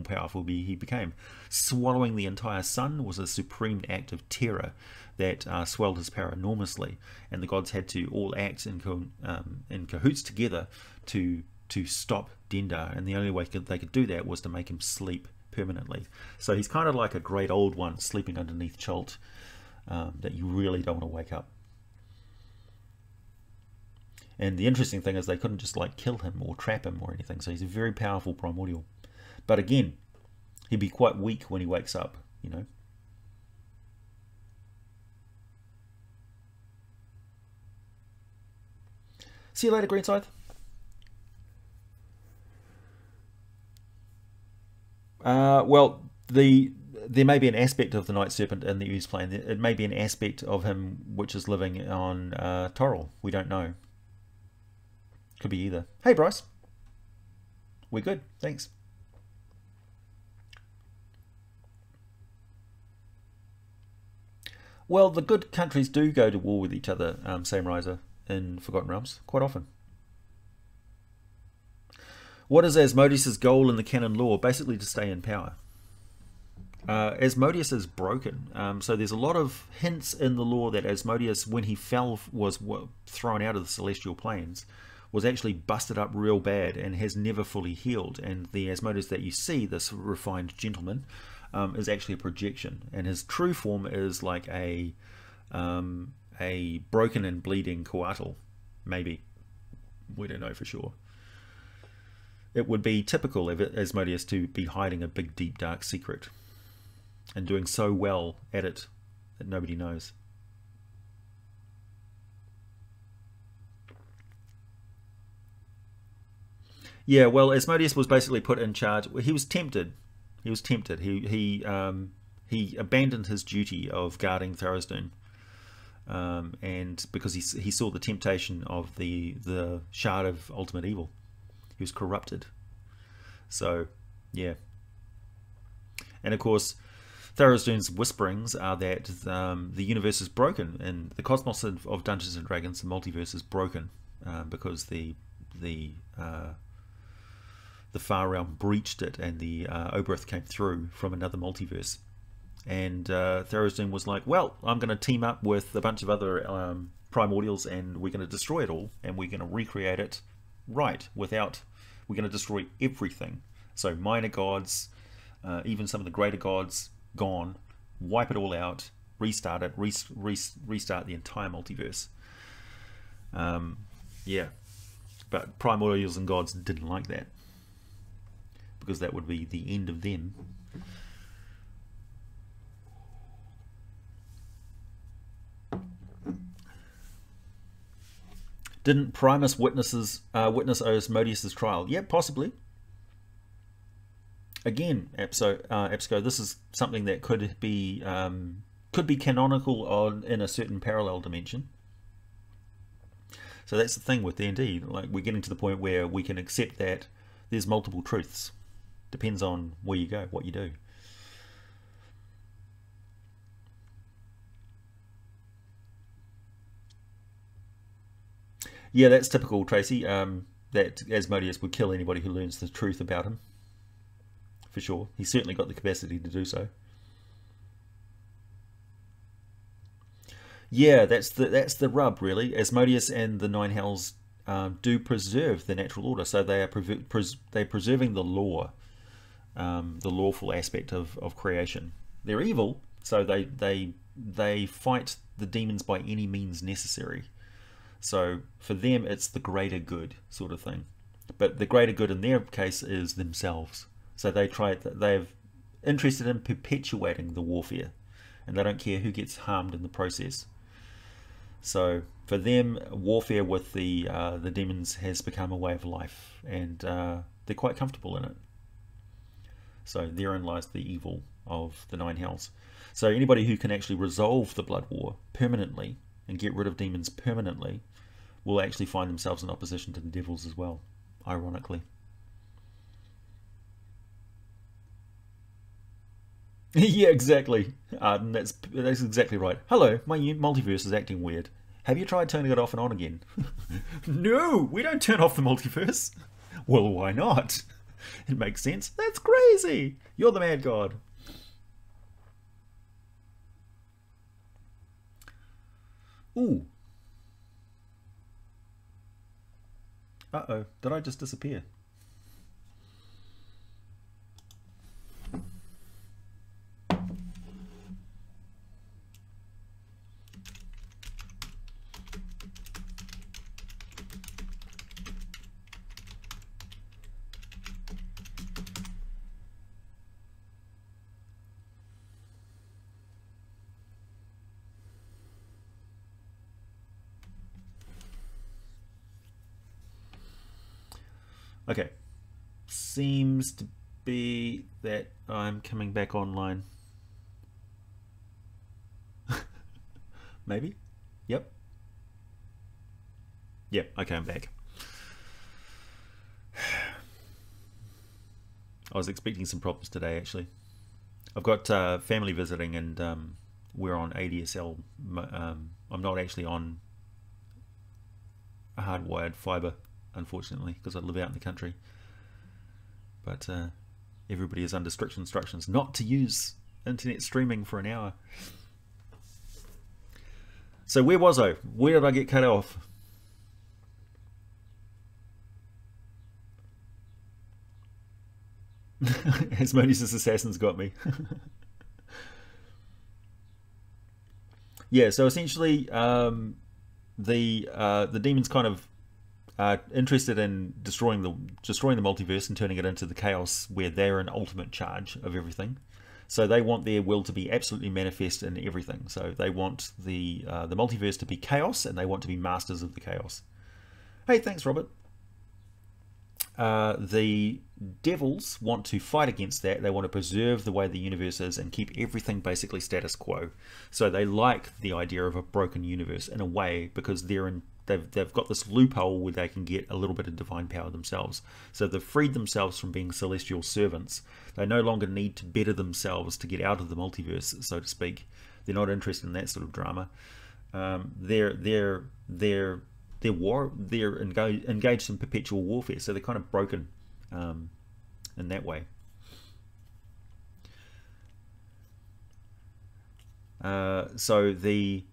powerful he became. Swallowing the entire sun was a supreme act of terror that swelled his power enormously, and the gods had to all act in cahoots together to stop Dendar, and the only way they could do that was to make him sleep permanently. So he's kind of like a great old one sleeping underneath Chult, that you really don't want to wake up. And the interesting thing is they couldn't just like kill him or trap him or anything, so he's a very powerful primordial. But again, he'd be quite weak when he wakes up, you know. See you later, Greenscythe. Well, there may be an aspect of the Night Serpent in the Ooze plane. It may be an aspect of him which is living on Toril. We don't know. Could be either. Hey, Bryce. We're good. Thanks. Well, the good countries do go to war with each other, Samriser, in Forgotten Realms, quite often. What is Asmodeus' goal in the canon lore? Basically to stay in power. Asmodeus is broken, so there's a lot of hints in the lore that Asmodeus, when he fell, was thrown out of the celestial planes, was actually busted up real bad and has never fully healed. And the Asmodeus that you see, this refined gentleman, is actually a projection, and his true form is like a broken and bleeding Coatl, maybe. We don't know for sure. It would be typical of Asmodeus to be hiding a big, deep, dark secret, and doing so well at it that nobody knows. Yeah, well, Asmodeus was basically put in charge. He was tempted. He was tempted. He abandoned his duty of guarding Tharizdun, and because he saw the temptation of the shard of ultimate evil. He was corrupted. So, yeah. And of course, Tharizdun's whisperings are that the universe is broken, and the cosmos of Dungeons and Dragons, the multiverse, is broken because the Far Realm breached it, and the Oberth came through from another multiverse. And Tharizdun was like, well, I'm going to team up with a bunch of other primordials, and we're going to destroy it all, and we're going to recreate it right without... We're going to destroy everything. So minor gods, even some of the greater gods, gone. Wipe it all out, restart it, restart the entire multiverse. Yeah. But primordials and gods didn't like that, because that would be the end of them. Didn't Primus witness Asmodeus' trial? Yeah, possibly. Again, Absco, this is something that could be canonical in a certain parallel dimension. So that's the thing with D&D. Like, we're getting to the point where we can accept that there's multiple truths. Depends on where you go, what you do. Yeah, that's typical, Tracy. That Asmodeus would kill anybody who learns the truth about him. For sure. He's certainly got the capacity to do so. Yeah, that's the rub, really. Asmodeus and the Nine Hells do preserve the natural order, so they're preserving the law, the lawful aspect of creation. They're evil, so they fight the demons by any means necessary. So for them, it's the greater good sort of thing. But the greater good in their case is themselves. So they're interested in perpetuating the warfare, and they don't care who gets harmed in the process. So for them, warfare with the demons has become a way of life, and they're quite comfortable in it. So therein lies the evil of the Nine Hells. So anybody who can actually resolve the blood war permanently and get rid of demons permanently will actually find themselves in opposition to the devils as well, ironically. Yeah, exactly. That's exactly right. Hello, my multiverse is acting weird. Have you tried turning it off and on again? No, we don't turn off the multiverse. Well, why not? It makes sense. That's crazy. You're the mad god. Ooh. Uh-oh, did I just disappear? Okay, seems to be that I'm coming back online. Maybe? Yep. Yep, okay, I'm back. I was expecting some problems today, actually. I've got family visiting, and we're on ADSL. I'm not actually on a hardwired fiber, unfortunately, because I live out in the country. But everybody is under strict instructions not to use internet streaming for an hour. So where was I? Where did I get cut off? Asmodeus' assassins got me. Yeah, so essentially the demons kind of are interested in destroying the multiverse and turning it into the chaos where they're in ultimate charge of everything. So they want their will to be absolutely manifest in everything. So they want the multiverse to be chaos, and they want to be masters of the chaos. Hey, thanks, Robert. The devils want to fight against that. They want to preserve the way the universe is and keep everything basically status quo. So they like the idea of a broken universe in a way, because they've got this loophole where they can get a little bit of divine power themselves. So they've freed themselves from being celestial servants. They no longer need to better themselves to get out of the multiverse, so to speak. They're not interested in that sort of drama. They're engaged in perpetual warfare, so they're kind of broken in that way. So the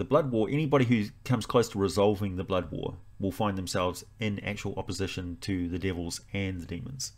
blood war, anybody who comes close to resolving the blood war will find themselves in actual opposition to the devils and the demons.